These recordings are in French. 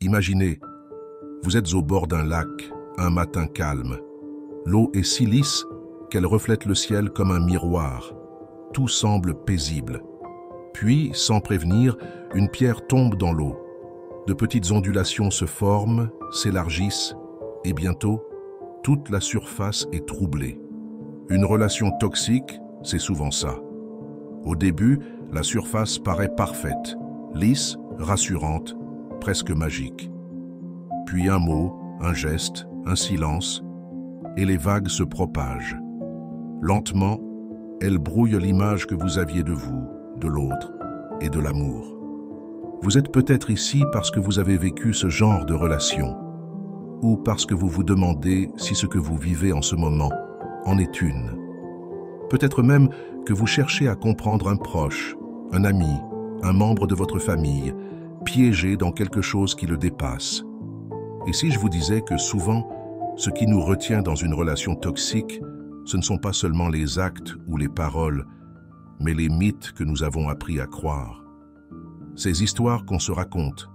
Imaginez, vous êtes au bord d'un lac, un matin calme. L'eau est si lisse qu'elle reflète le ciel comme un miroir. Tout semble paisible. Puis, sans prévenir, une pierre tombe dans l'eau. De petites ondulations se forment, s'élargissent, et bientôt, toute la surface est troublée. Une relation toxique, c'est souvent ça. Au début, la surface paraît parfaite, lisse, rassurante, presque magique. Puis un mot, un geste, un silence, et les vagues se propagent. Lentement, elles brouillent l'image que vous aviez de vous, de l'autre et de l'amour. Vous êtes peut-être ici parce que vous avez vécu ce genre de relation, ou parce que vous vous demandez si ce que vous vivez en ce moment en est une. Peut-être même que vous cherchez à comprendre un proche, un ami, un membre de votre famille, piégé dans quelque chose qui le dépasse. Et si je vous disais que souvent, ce qui nous retient dans une relation toxique, ce ne sont pas seulement les actes ou les paroles, mais les mythes que nous avons appris à croire. Ces histoires qu'on se raconte,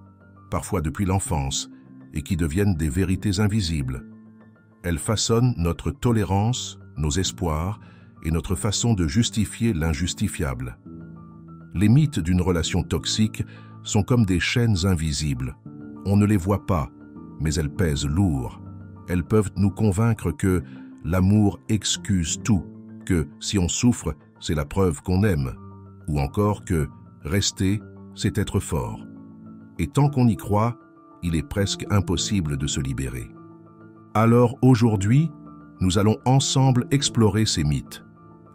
parfois depuis l'enfance, et qui deviennent des vérités invisibles. Elles façonnent notre tolérance, nos espoirs et notre façon de justifier l'injustifiable. Les mythes d'une relation toxique sont comme des chaînes invisibles. On ne les voit pas, mais elles pèsent lourd. Elles peuvent nous convaincre que l'amour excuse tout, que si on souffre, c'est la preuve qu'on aime, ou encore que rester, c'est être fort. Et tant qu'on y croit, il est presque impossible de se libérer. Alors aujourd'hui, nous allons ensemble explorer ces mythes,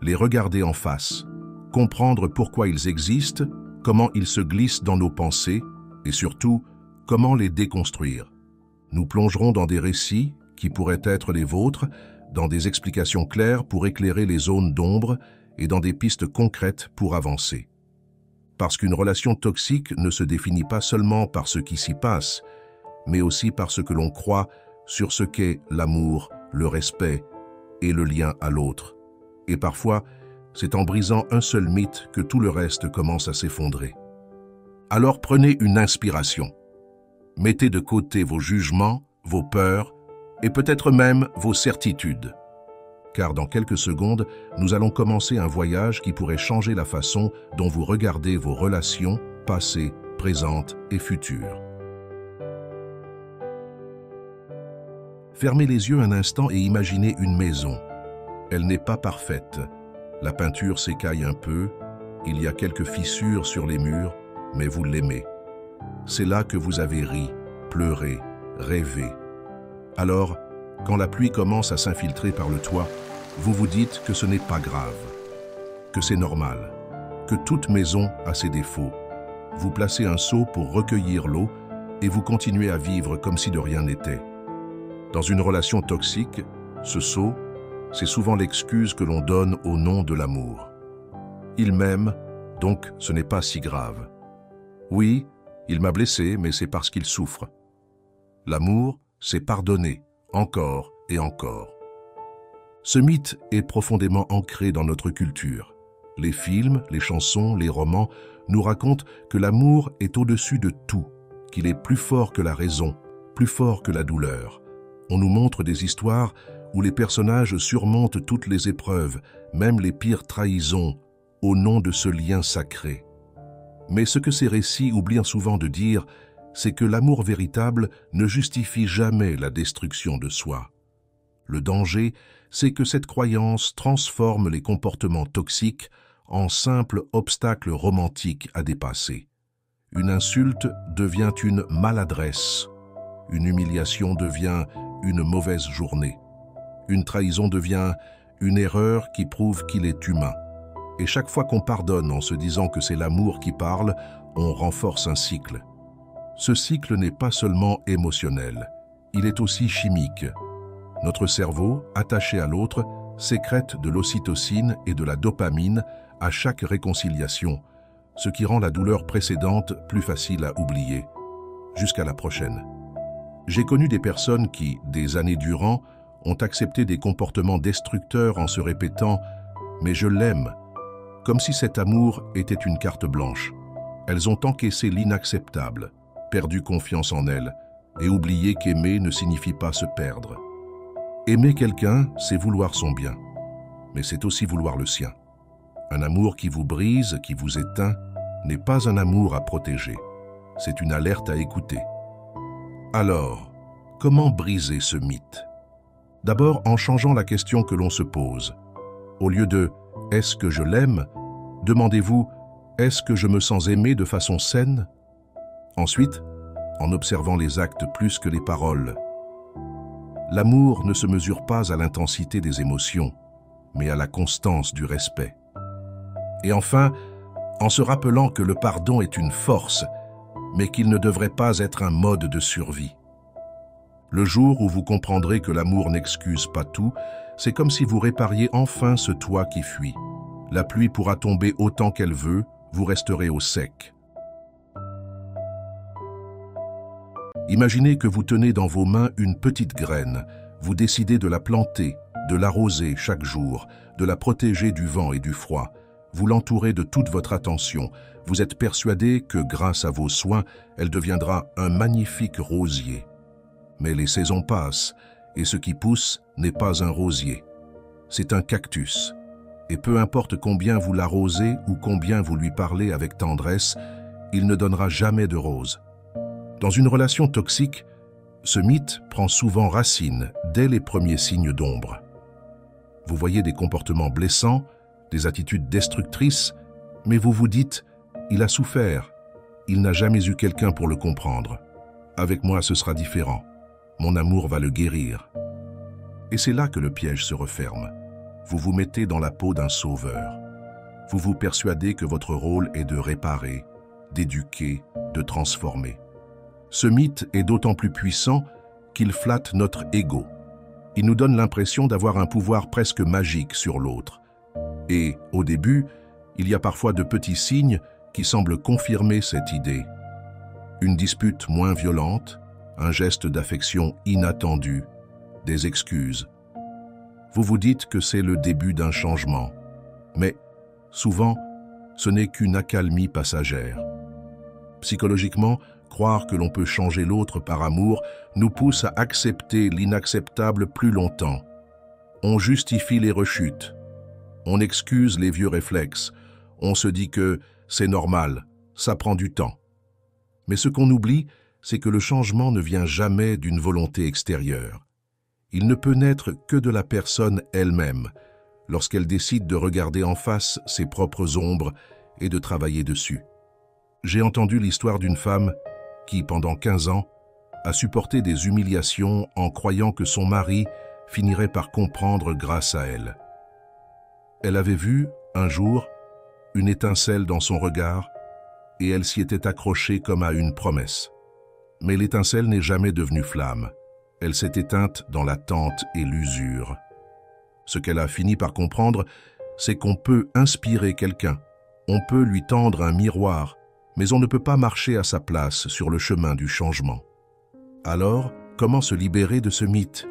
les regarder en face, comprendre pourquoi ils existent, comment ils se glissent dans nos pensées et surtout, comment les déconstruire. Nous plongerons dans des récits qui pourraient être les vôtres, dans des explications claires pour éclairer les zones d'ombre et dans des pistes concrètes pour avancer. Parce qu'une relation toxique ne se définit pas seulement par ce qui s'y passe, mais aussi par ce que l'on croit sur ce qu'est l'amour, le respect et le lien à l'autre. Et parfois, c'est en brisant un seul mythe que tout le reste commence à s'effondrer. Alors prenez une inspiration. Mettez de côté vos jugements, vos peurs et peut-être même vos certitudes. Car dans quelques secondes, nous allons commencer un voyage qui pourrait changer la façon dont vous regardez vos relations passées, présentes et futures. Fermez les yeux un instant et imaginez une maison. Elle n'est pas parfaite. La peinture s'écaille un peu, il y a quelques fissures sur les murs, mais vous l'aimez. C'est là que vous avez ri, pleuré, rêvé. Alors, quand la pluie commence à s'infiltrer par le toit, vous vous dites que ce n'est pas grave, que c'est normal, que toute maison a ses défauts. Vous placez un seau pour recueillir l'eau et vous continuez à vivre comme si de rien n'était. Dans une relation toxique, ce seau, c'est souvent l'excuse que l'on donne au nom de l'amour. Il m'aime, donc ce n'est pas si grave. Oui, il m'a blessé, mais c'est parce qu'il souffre. L'amour, c'est pardonner, encore et encore. Ce mythe est profondément ancré dans notre culture. Les films, les chansons, les romans nous racontent que l'amour est au-dessus de tout, qu'il est plus fort que la raison, plus fort que la douleur. On nous montre des histoires où les personnages surmontent toutes les épreuves, même les pires trahisons, au nom de ce lien sacré. Mais ce que ces récits oublient souvent de dire, c'est que l'amour véritable ne justifie jamais la destruction de soi. Le danger, c'est que cette croyance transforme les comportements toxiques en simples obstacles romantiques à dépasser. Une insulte devient une maladresse, une humiliation devient une mauvaise journée, une trahison devient une erreur qui prouve qu'il est humain. Et chaque fois qu'on pardonne en se disant que c'est l'amour qui parle, on renforce un cycle. Ce cycle n'est pas seulement émotionnel, il est aussi chimique. Notre cerveau, attaché à l'autre, sécrète de l'ocytocine et de la dopamine à chaque réconciliation, ce qui rend la douleur précédente plus facile à oublier. Jusqu'à la prochaine. J'ai connu des personnes qui, des années durant, ont accepté des comportements destructeurs en se répétant « mais je l'aime », comme si cet amour était une carte blanche. Elles ont encaissé l'inacceptable, perdu confiance en elle et oublié qu'aimer ne signifie pas se perdre. Aimer quelqu'un, c'est vouloir son bien, mais c'est aussi vouloir le sien. Un amour qui vous brise, qui vous éteint, n'est pas un amour à protéger, c'est une alerte à écouter. Alors, comment briser ce mythe? D'abord en changeant la question que l'on se pose. Au lieu de « est-ce que je l'aime ?», demandez-vous « est-ce que je me sens aimé de façon saine ?» Ensuite, en observant les actes plus que les paroles. L'amour ne se mesure pas à l'intensité des émotions, mais à la constance du respect. Et enfin, en se rappelant que le pardon est une force, mais qu'il ne devrait pas être un mode de survie. Le jour où vous comprendrez que l'amour n'excuse pas tout, c'est comme si vous répariez enfin ce toit qui fuit. La pluie pourra tomber autant qu'elle veut, vous resterez au sec. Imaginez que vous tenez dans vos mains une petite graine. Vous décidez de la planter, de l'arroser chaque jour, de la protéger du vent et du froid. Vous l'entourez de toute votre attention. Vous êtes persuadé que grâce à vos soins, elle deviendra un magnifique rosier. Mais les saisons passent, et ce qui pousse n'est pas un rosier. C'est un cactus. Et peu importe combien vous l'arrosez ou combien vous lui parlez avec tendresse, il ne donnera jamais de rose. Dans une relation toxique, ce mythe prend souvent racine dès les premiers signes d'ombre. Vous voyez des comportements blessants, des attitudes destructrices, mais vous vous dites « il a souffert, il n'a jamais eu quelqu'un pour le comprendre. Avec moi, ce sera différent. Mon amour va le guérir. » Et c'est là que le piège se referme. Vous vous mettez dans la peau d'un sauveur. Vous vous persuadez que votre rôle est de réparer, d'éduquer, de transformer. Ce mythe est d'autant plus puissant qu'il flatte notre ego. Il nous donne l'impression d'avoir un pouvoir presque magique sur l'autre. Et, au début, il y a parfois de petits signes qui semblent confirmer cette idée. Une dispute moins violente, un geste d'affection inattendu, des excuses. Vous vous dites que c'est le début d'un changement, mais souvent, ce n'est qu'une accalmie passagère. Psychologiquement, croire que l'on peut changer l'autre par amour nous pousse à accepter l'inacceptable plus longtemps. On justifie les rechutes, on excuse les vieux réflexes, on se dit que c'est normal, ça prend du temps. Mais ce qu'on oublie, c'est que le changement ne vient jamais d'une volonté extérieure. Il ne peut naître que de la personne elle-même, lorsqu'elle décide de regarder en face ses propres ombres et de travailler dessus. J'ai entendu l'histoire d'une femme qui, pendant 15 ans, a supporté des humiliations en croyant que son mari finirait par comprendre grâce à elle. Elle avait vu, un jour, une étincelle dans son regard et elle s'y était accrochée comme à une promesse. Mais l'étincelle n'est jamais devenue flamme. Elle s'est éteinte dans l'attente et l'usure. Ce qu'elle a fini par comprendre, c'est qu'on peut inspirer quelqu'un, on peut lui tendre un miroir, mais on ne peut pas marcher à sa place sur le chemin du changement. Alors, comment se libérer de ce mythe?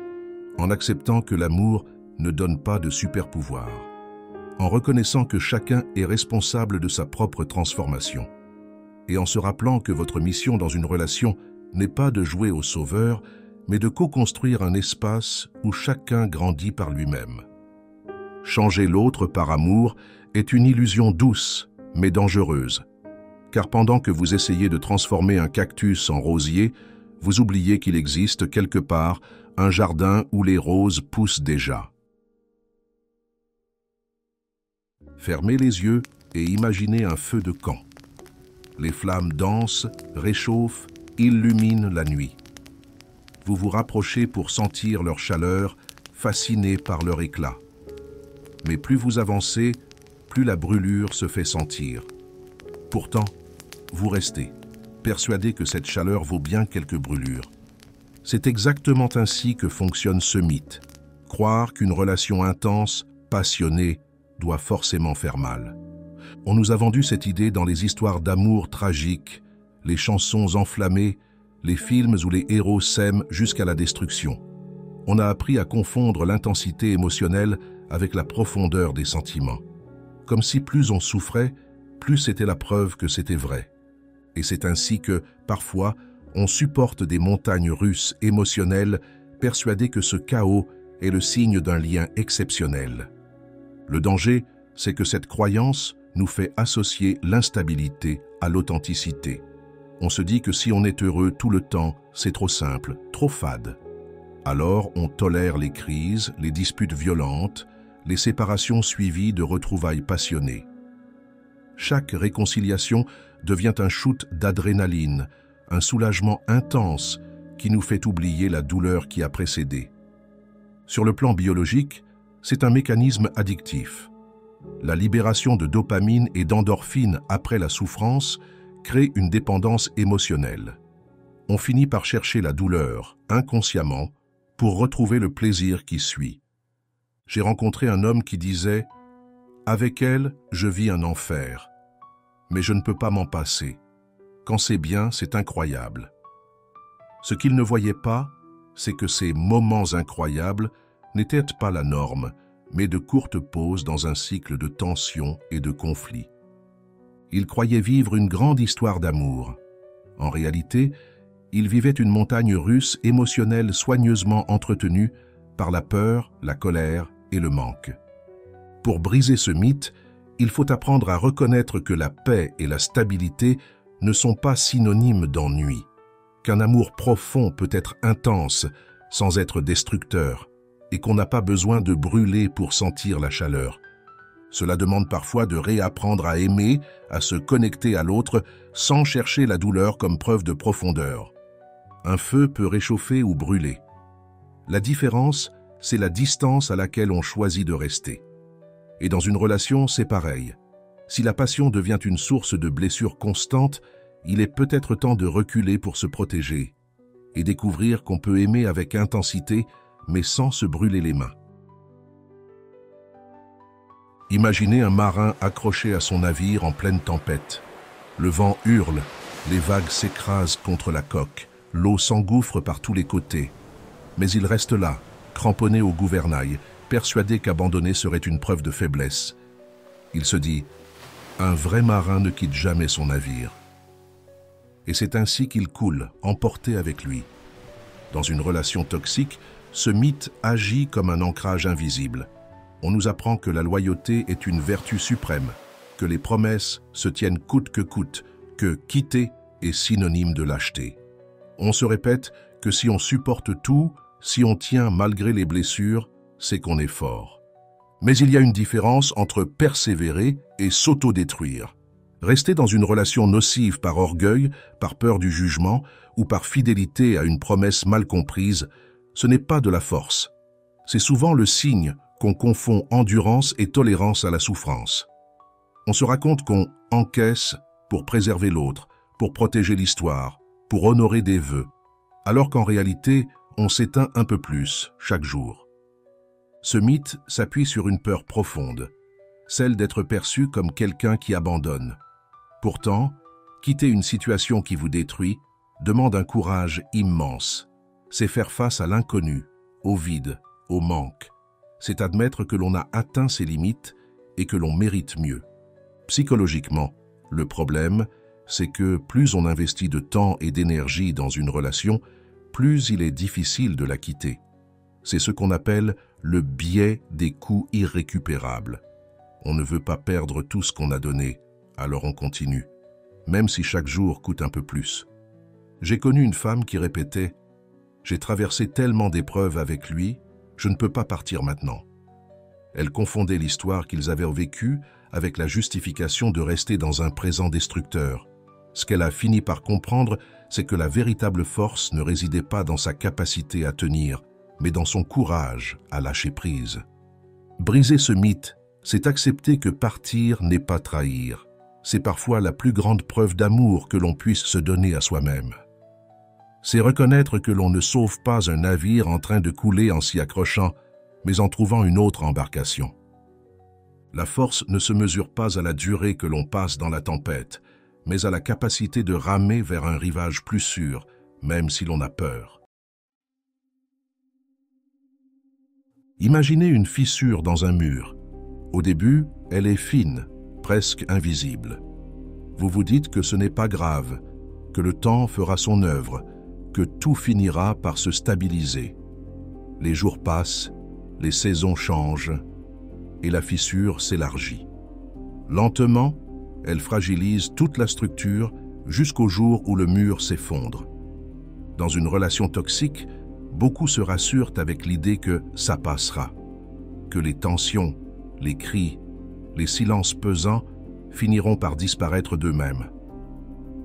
En acceptant que l'amour ne donne pas de super-pouvoir, en reconnaissant que chacun est responsable de sa propre transformation, et en se rappelant que votre mission dans une relation n'est pas de jouer au sauveur, mais de co-construire un espace où chacun grandit par lui-même. Changer l'autre par amour est une illusion douce, mais dangereuse. Car pendant que vous essayez de transformer un cactus en rosier, vous oubliez qu'il existe quelque part un jardin où les roses poussent déjà. Fermez les yeux et imaginez un feu de camp. Les flammes dansent, réchauffent, illuminent la nuit. Vous vous rapprochez pour sentir leur chaleur, fasciné par leur éclat. Mais plus vous avancez, plus la brûlure se fait sentir. Pourtant, vous restez, persuadé que cette chaleur vaut bien quelques brûlures. C'est exactement ainsi que fonctionne ce mythe. Croire qu'une relation intense, passionnée, doit forcément faire mal. On nous a vendu cette idée dans les histoires d'amour tragiques, les chansons enflammées, les films où les héros s'aiment jusqu'à la destruction. On a appris à confondre l'intensité émotionnelle avec la profondeur des sentiments. Comme si plus on souffrait, plus c'était la preuve que c'était vrai. Et c'est ainsi que, parfois, on supporte des montagnes russes émotionnelles, persuadés que ce chaos est le signe d'un lien exceptionnel. Le danger, c'est que cette croyance nous fait associer l'instabilité à l'authenticité. On se dit que si on est heureux tout le temps, c'est trop simple, trop fade. Alors on tolère les crises, les disputes violentes, les séparations suivies de retrouvailles passionnées. Chaque réconciliation devient un shoot d'adrénaline, un soulagement intense qui nous fait oublier la douleur qui a précédé. Sur le plan biologique, c'est un mécanisme addictif. La libération de dopamine et d'endorphine après la souffrance crée une dépendance émotionnelle. On finit par chercher la douleur, inconsciemment, pour retrouver le plaisir qui suit. J'ai rencontré un homme qui disait « Avec elle, je vis un enfer, mais je ne peux pas m'en passer. Quand c'est bien, c'est incroyable. » Ce qu'il ne voyait pas, c'est que ces moments incroyables n'étaient pas la norme, mais de courtes pauses dans un cycle de tensions et de conflits. Il croyait vivre une grande histoire d'amour. En réalité, il vivait une montagne russe émotionnelle soigneusement entretenue par la peur, la colère et le manque. Pour briser ce mythe, il faut apprendre à reconnaître que la paix et la stabilité ne sont pas synonymes d'ennui, qu'un amour profond peut être intense sans être destructeur, et qu'on n'a pas besoin de brûler pour sentir la chaleur. Cela demande parfois de réapprendre à aimer, à se connecter à l'autre sans chercher la douleur comme preuve de profondeur. Un feu peut réchauffer ou brûler. La différence, c'est la distance à laquelle on choisit de rester. Et dans une relation, c'est pareil. Si la passion devient une source de blessures constantes, il est peut-être temps de reculer pour se protéger et découvrir qu'on peut aimer avec intensité, mais sans se brûler les mains. Imaginez un marin accroché à son navire en pleine tempête. Le vent hurle, les vagues s'écrasent contre la coque, l'eau s'engouffre par tous les côtés. Mais il reste là, cramponné au gouvernail, persuadé qu'abandonner serait une preuve de faiblesse. Il se dit « Un vrai marin ne quitte jamais son navire ». Et c'est ainsi qu'il coule, emporté avec lui. Dans une relation toxique, ce mythe agit comme un ancrage invisible. On nous apprend que la loyauté est une vertu suprême, que les promesses se tiennent coûte que coûte, que quitter est synonyme de lâcheté. On se répète que si on supporte tout, si on tient malgré les blessures, c'est qu'on est fort. Mais il y a une différence entre persévérer et s'autodétruire. Rester dans une relation nocive par orgueil, par peur du jugement ou par fidélité à une promesse mal comprise, ce n'est pas de la force. C'est souvent le signe qu'on confond endurance et tolérance à la souffrance. On se raconte qu'on encaisse pour préserver l'autre, pour protéger l'histoire, pour honorer des vœux, alors qu'en réalité, on s'éteint un peu plus chaque jour. Ce mythe s'appuie sur une peur profonde, celle d'être perçu comme quelqu'un qui abandonne. Pourtant, quitter une situation qui vous détruit demande un courage immense. C'est faire face à l'inconnu, au vide, au manque. C'est admettre que l'on a atteint ses limites et que l'on mérite mieux. Psychologiquement, le problème, c'est que plus on investit de temps et d'énergie dans une relation, plus il est difficile de la quitter. C'est ce qu'on appelle le biais des coûts irrécupérables. On ne veut pas perdre tout ce qu'on a donné, alors on continue, même si chaque jour coûte un peu plus. J'ai connu une femme qui répétait « J'ai traversé tellement d'épreuves avec lui, je ne peux pas partir maintenant. » Elle confondait l'histoire qu'ils avaient vécue avec la justification de rester dans un présent destructeur. Ce qu'elle a fini par comprendre, c'est que la véritable force ne résidait pas dans sa capacité à tenir, mais dans son courage à lâcher prise. Briser ce mythe, c'est accepter que partir n'est pas trahir. C'est parfois la plus grande preuve d'amour que l'on puisse se donner à soi-même. C'est reconnaître que l'on ne sauve pas un navire en train de couler en s'y accrochant, mais en trouvant une autre embarcation. La force ne se mesure pas à la durée que l'on passe dans la tempête, mais à la capacité de ramer vers un rivage plus sûr, même si l'on a peur. Imaginez une fissure dans un mur. Au début, elle est fine, presque invisible. Vous vous dites que ce n'est pas grave, que le temps fera son œuvre, que tout finira par se stabiliser. Les jours passent, les saisons changent, et la fissure s'élargit. Lentement, elle fragilise toute la structure jusqu'au jour où le mur s'effondre. Dans une relation toxique, beaucoup se rassurent avec l'idée que ça passera, que les tensions, les cris, les silences pesants finiront par disparaître d'eux-mêmes.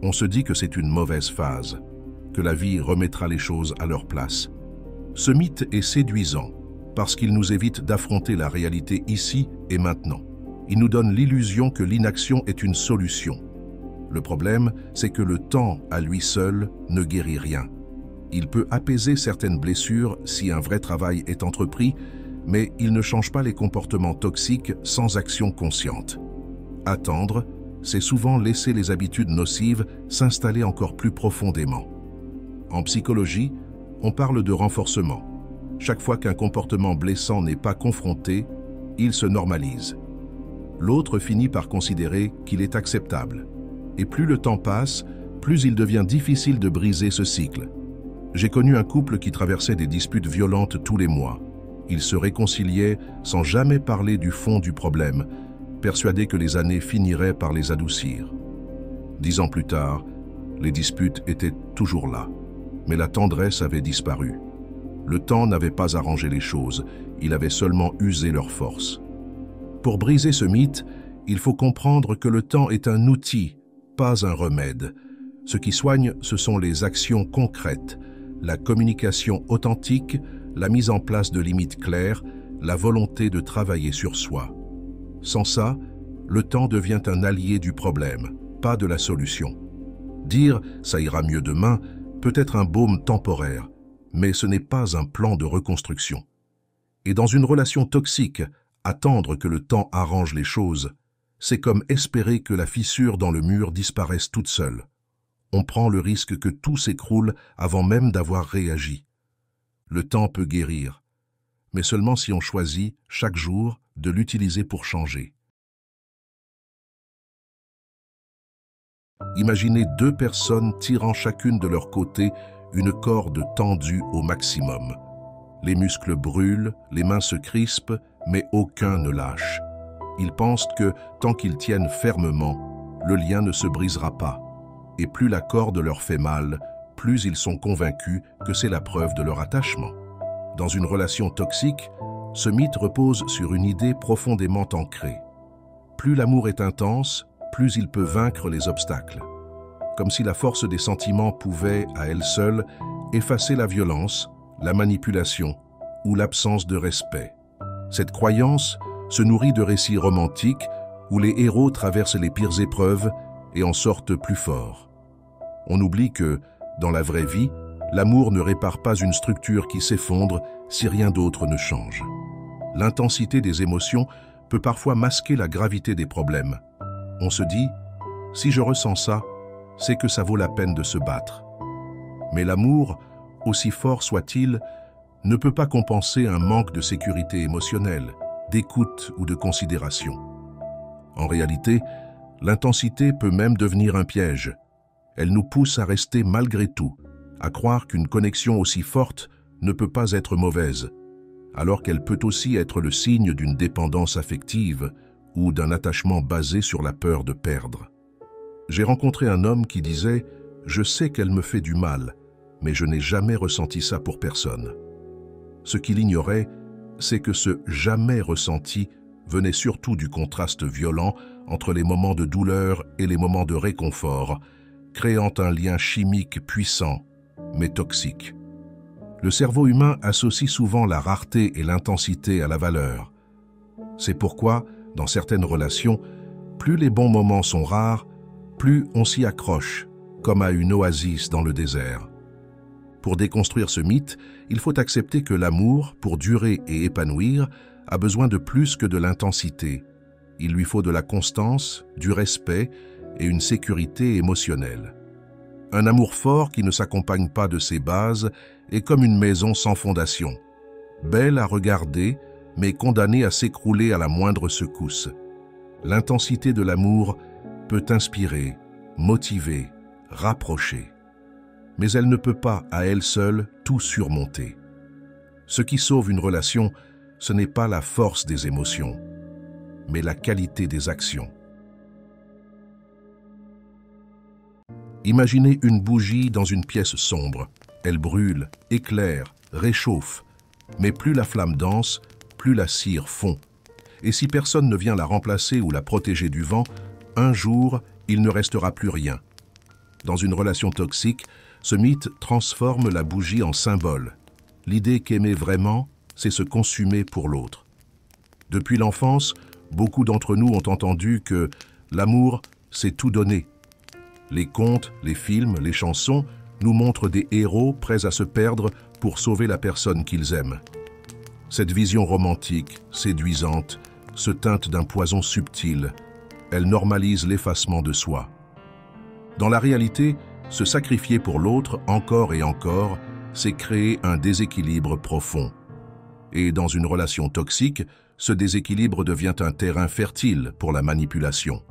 On se dit que c'est une mauvaise phase, que la vie remettra les choses à leur place. Ce mythe est séduisant parce qu'il nous évite d'affronter la réalité ici et maintenant. Il nous donne l'illusion que l'inaction est une solution. Le problème, c'est que le temps, à lui seul, ne guérit rien. Il peut apaiser certaines blessures si un vrai travail est entrepris, mais il ne change pas les comportements toxiques sans action consciente. Attendre, c'est souvent laisser les habitudes nocives s'installer encore plus profondément. En psychologie, on parle de renforcement. Chaque fois qu'un comportement blessant n'est pas confronté, il se normalise. L'autre finit par considérer qu'il est acceptable. Et plus le temps passe, plus il devient difficile de briser ce cycle. J'ai connu un couple qui traversait des disputes violentes tous les mois. Ils se réconciliaient sans jamais parler du fond du problème, persuadés que les années finiraient par les adoucir. 10 ans plus tard, les disputes étaient toujours là, mais la tendresse avait disparu. Le temps n'avait pas arrangé les choses, il avait seulement usé leur force. Pour briser ce mythe, il faut comprendre que le temps est un outil, pas un remède. Ce qui soigne, ce sont les actions concrètes, la communication authentique, la mise en place de limites claires, la volonté de travailler sur soi. Sans ça, le temps devient un allié du problème, pas de la solution. Dire « ça ira mieux demain » peut être un baume temporaire, mais ce n'est pas un plan de reconstruction. Et dans une relation toxique, attendre que le temps arrange les choses, c'est comme espérer que la fissure dans le mur disparaisse toute seule. On prend le risque que tout s'écroule avant même d'avoir réagi. Le temps peut guérir, mais seulement si on choisit, chaque jour, de l'utiliser pour changer. Imaginez 2 personnes tirant chacune de leur côté une corde tendue au maximum. Les muscles brûlent, les mains se crispent, mais aucun ne lâche. Ils pensent que, tant qu'ils tiennent fermement, le lien ne se brisera pas. Et plus la corde leur fait mal, plus ils sont convaincus que c'est la preuve de leur attachement. Dans une relation toxique, ce mythe repose sur une idée profondément ancrée. Plus l'amour est intense, plus il peut vaincre les obstacles. Comme si la force des sentiments pouvait, à elle seule, effacer la violence, la manipulation ou l'absence de respect. Cette croyance se nourrit de récits romantiques où les héros traversent les pires épreuves et en sortent plus forts. On oublie que, dans la vraie vie, l'amour ne répare pas une structure qui s'effondre si rien d'autre ne change. L'intensité des émotions peut parfois masquer la gravité des problèmes. On se dit, si je ressens ça, c'est que ça vaut la peine de se battre. Mais l'amour, aussi fort soit-il, ne peut pas compenser un manque de sécurité émotionnelle, d'écoute ou de considération. En réalité, l'intensité peut même devenir un piège. Elle nous pousse à rester malgré tout, à croire qu'une connexion aussi forte ne peut pas être mauvaise, alors qu'elle peut aussi être le signe d'une dépendance affective ou d'un attachement basé sur la peur de perdre. J'ai rencontré un homme qui disait « Je sais qu'elle me fait du mal, mais je n'ai jamais ressenti ça pour personne. » Ce qu'il ignorait, c'est que ce « jamais ressenti » venait surtout du contraste violent entre les moments de douleur et les moments de réconfort, créant un lien chimique puissant, mais toxique. Le cerveau humain associe souvent la rareté et l'intensité à la valeur. C'est pourquoi, dans certaines relations, plus les bons moments sont rares, plus on s'y accroche, comme à une oasis dans le désert. Pour déconstruire ce mythe, il faut accepter que l'amour, pour durer et épanouir, a besoin de plus que de l'intensité. Il lui faut de la constance, du respect et une sécurité émotionnelle. Un amour fort qui ne s'accompagne pas de ses bases est comme une maison sans fondation, belle à regarder, mais condamnée à s'écrouler à la moindre secousse. L'intensité de l'amour peut inspirer, motiver, rapprocher. Mais elle ne peut pas, à elle seule, tout surmonter. Ce qui sauve une relation, ce n'est pas la force des émotions, mais la qualité des actions. Imaginez une bougie dans une pièce sombre. Elle brûle, éclaire, réchauffe. Mais plus la flamme danse, plus la cire fond. Et si personne ne vient la remplacer ou la protéger du vent, un jour, il ne restera plus rien. Dans une relation toxique, ce mythe transforme la bougie en symbole. L'idée qu'aimer vraiment, c'est se consumer pour l'autre. Depuis l'enfance, beaucoup d'entre nous ont entendu que l'amour, c'est tout donner. Les contes, les films, les chansons nous montrent des héros prêts à se perdre pour sauver la personne qu'ils aiment. Cette vision romantique, séduisante, se teinte d'un poison subtil. Elle normalise l'effacement de soi. Dans la réalité, se sacrifier pour l'autre encore et encore, c'est créer un déséquilibre profond. Et dans une relation toxique, ce déséquilibre devient un terrain fertile pour la manipulation.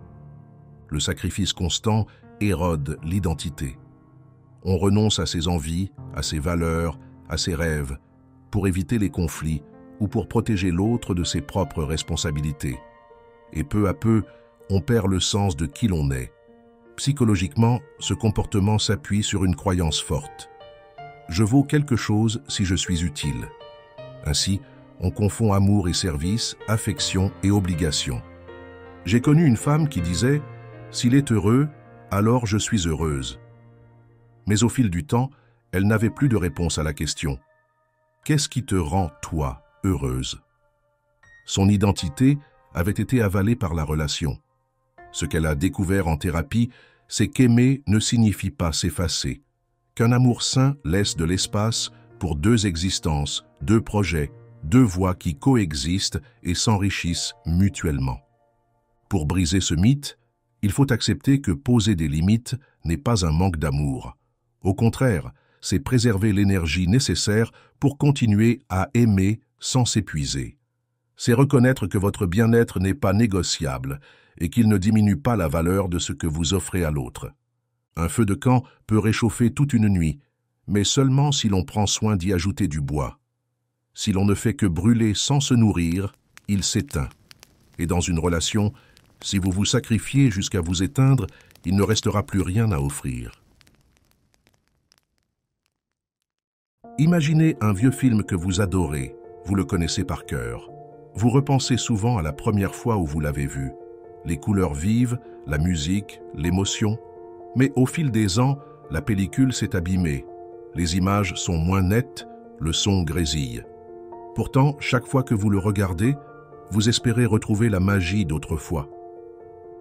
Le sacrifice constant érode l'identité. On renonce à ses envies, à ses valeurs, à ses rêves, pour éviter les conflits ou pour protéger l'autre de ses propres responsabilités. Et peu à peu, on perd le sens de qui l'on est. Psychologiquement, ce comportement s'appuie sur une croyance forte. Je vaux quelque chose si je suis utile. Ainsi, on confond amour et service, affection et obligation. J'ai connu une femme qui disait « S'il est heureux, alors je suis heureuse ». Mais au fil du temps, elle n'avait plus de réponse à la question. Qu'est-ce qui te rend, toi, heureuse? Son identité avait été avalée par la relation. Ce qu'elle a découvert en thérapie, c'est qu'aimer ne signifie pas s'effacer, qu'un amour sain laisse de l'espace pour deux existences, deux projets, deux voies qui coexistent et s'enrichissent mutuellement. Pour briser ce mythe, il faut accepter que poser des limites n'est pas un manque d'amour. Au contraire, c'est préserver l'énergie nécessaire pour continuer à aimer sans s'épuiser. C'est reconnaître que votre bien-être n'est pas négociable et qu'il ne diminue pas la valeur de ce que vous offrez à l'autre. Un feu de camp peut réchauffer toute une nuit, mais seulement si l'on prend soin d'y ajouter du bois. Si l'on ne fait que brûler sans se nourrir, il s'éteint. Et dans une relation, si vous vous sacrifiez jusqu'à vous éteindre, il ne restera plus rien à offrir. Imaginez un vieux film que vous adorez, vous le connaissez par cœur. Vous repensez souvent à la première fois où vous l'avez vu. Les couleurs vives, la musique, l'émotion. Mais au fil des ans, la pellicule s'est abîmée. Les images sont moins nettes, le son grésille. Pourtant, chaque fois que vous le regardez, vous espérez retrouver la magie d'autrefois.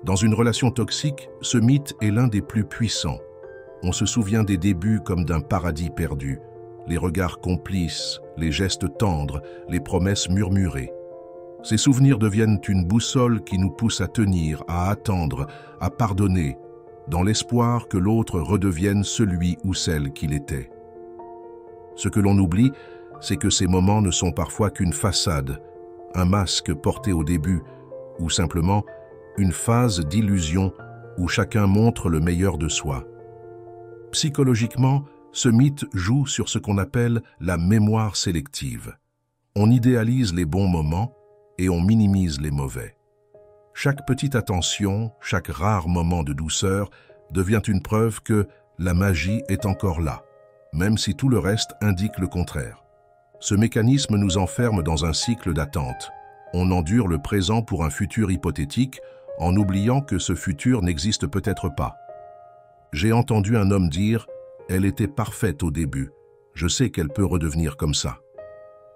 Dans une relation toxique, ce mythe est l'un des plus puissants. On se souvient des débuts comme d'un paradis perdu. Les regards complices, les gestes tendres, les promesses murmurées. Ces souvenirs deviennent une boussole qui nous pousse à tenir, à attendre, à pardonner, dans l'espoir que l'autre redevienne celui ou celle qu'il était. Ce que l'on oublie, c'est que ces moments ne sont parfois qu'une façade, un masque porté au début, ou simplement une phase d'illusion où chacun montre le meilleur de soi. Psychologiquement, ce mythe joue sur ce qu'on appelle la mémoire sélective. On idéalise les bons moments et on minimise les mauvais. Chaque petite attention, chaque rare moment de douceur devient une preuve que la magie est encore là, même si tout le reste indique le contraire. Ce mécanisme nous enferme dans un cycle d'attente. On endure le présent pour un futur hypothétique en oubliant que ce futur n'existe peut-être pas. J'ai entendu un homme dire « Elle était parfaite au début, je sais qu'elle peut redevenir comme ça ».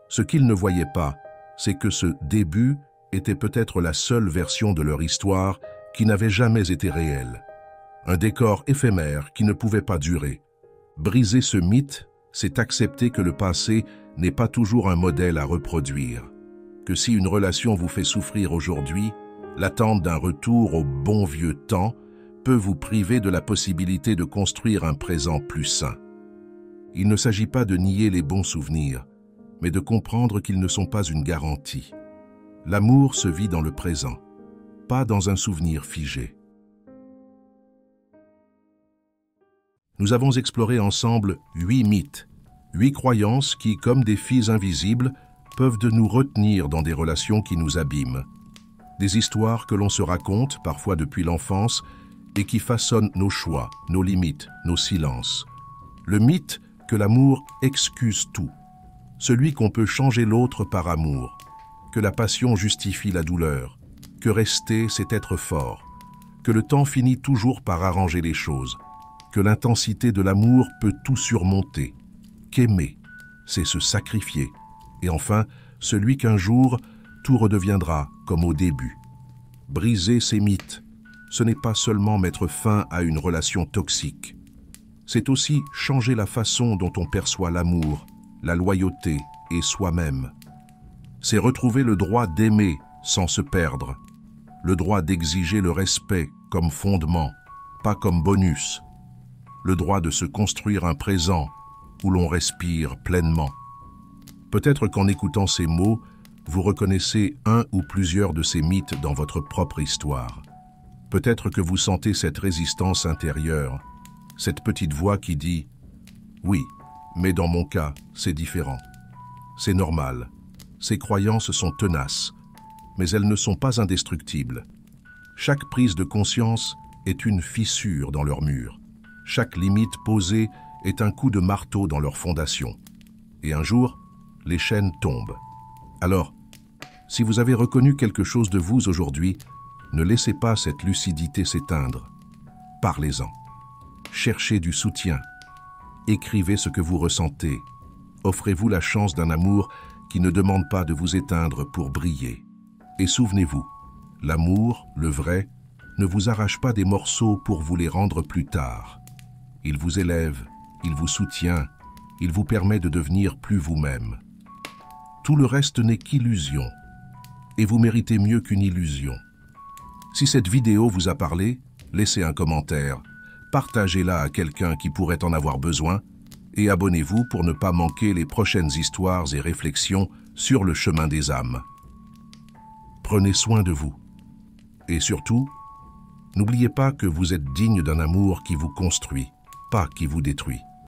Ce qu'il ne voyait pas, c'est que ce début était peut-être la seule version de leur histoire qui n'avait jamais été réelle. Un décor éphémère qui ne pouvait pas durer. Briser ce mythe, c'est accepter que le passé n'est pas toujours un modèle à reproduire. Que si une relation vous fait souffrir aujourd'hui, l'attente d'un retour au bon vieux temps peut vous priver de la possibilité de construire un présent plus sain. Il ne s'agit pas de nier les bons souvenirs, mais de comprendre qu'ils ne sont pas une garantie. L'amour se vit dans le présent, pas dans un souvenir figé. Nous avons exploré ensemble 8 mythes, 8 croyances qui, comme des fils invisibles, peuvent nous retenir dans des relations qui nous abîment. Des histoires que l'on se raconte, parfois depuis l'enfance, et qui façonnent nos choix, nos limites, nos silences. Le mythe que l'amour excuse tout. Celui qu'on peut changer l'autre par amour. Que la passion justifie la douleur. Que rester, c'est être fort. Que le temps finit toujours par arranger les choses. Que l'intensité de l'amour peut tout surmonter. Qu'aimer, c'est se sacrifier. Et enfin, celui qu'un jour, tout redeviendra comme au début. Briser ces mythes, ce n'est pas seulement mettre fin à une relation toxique. C'est aussi changer la façon dont on perçoit l'amour, la loyauté et soi-même. C'est retrouver le droit d'aimer sans se perdre, le droit d'exiger le respect comme fondement, pas comme bonus, le droit de se construire un présent où l'on respire pleinement. Peut-être qu'en écoutant ces mots, vous reconnaissez un ou plusieurs de ces mythes dans votre propre histoire. Peut-être que vous sentez cette résistance intérieure, cette petite voix qui dit « Oui, mais dans mon cas, c'est différent. C'est normal. Ces croyances sont tenaces, mais elles ne sont pas indestructibles. Chaque prise de conscience est une fissure dans leur mur. Chaque limite posée est un coup de marteau dans leur fondation. Et un jour, les chaînes tombent. Alors, si vous avez reconnu quelque chose de vous aujourd'hui, ne laissez pas cette lucidité s'éteindre. Parlez-en. Cherchez du soutien. Écrivez ce que vous ressentez. Offrez-vous la chance d'un amour qui ne demande pas de vous éteindre pour briller. Et souvenez-vous, l'amour, le vrai, ne vous arrache pas des morceaux pour vous les rendre plus tard. Il vous élève, il vous soutient, il vous permet de devenir plus vous-même. Tout le reste n'est qu'illusion. Et vous méritez mieux qu'une illusion. Si cette vidéo vous a parlé, laissez un commentaire, partagez-la à quelqu'un qui pourrait en avoir besoin et abonnez-vous pour ne pas manquer les prochaines histoires et réflexions sur le chemin des âmes. Prenez soin de vous. Et surtout, n'oubliez pas que vous êtes digne d'un amour qui vous construit, pas qui vous détruit.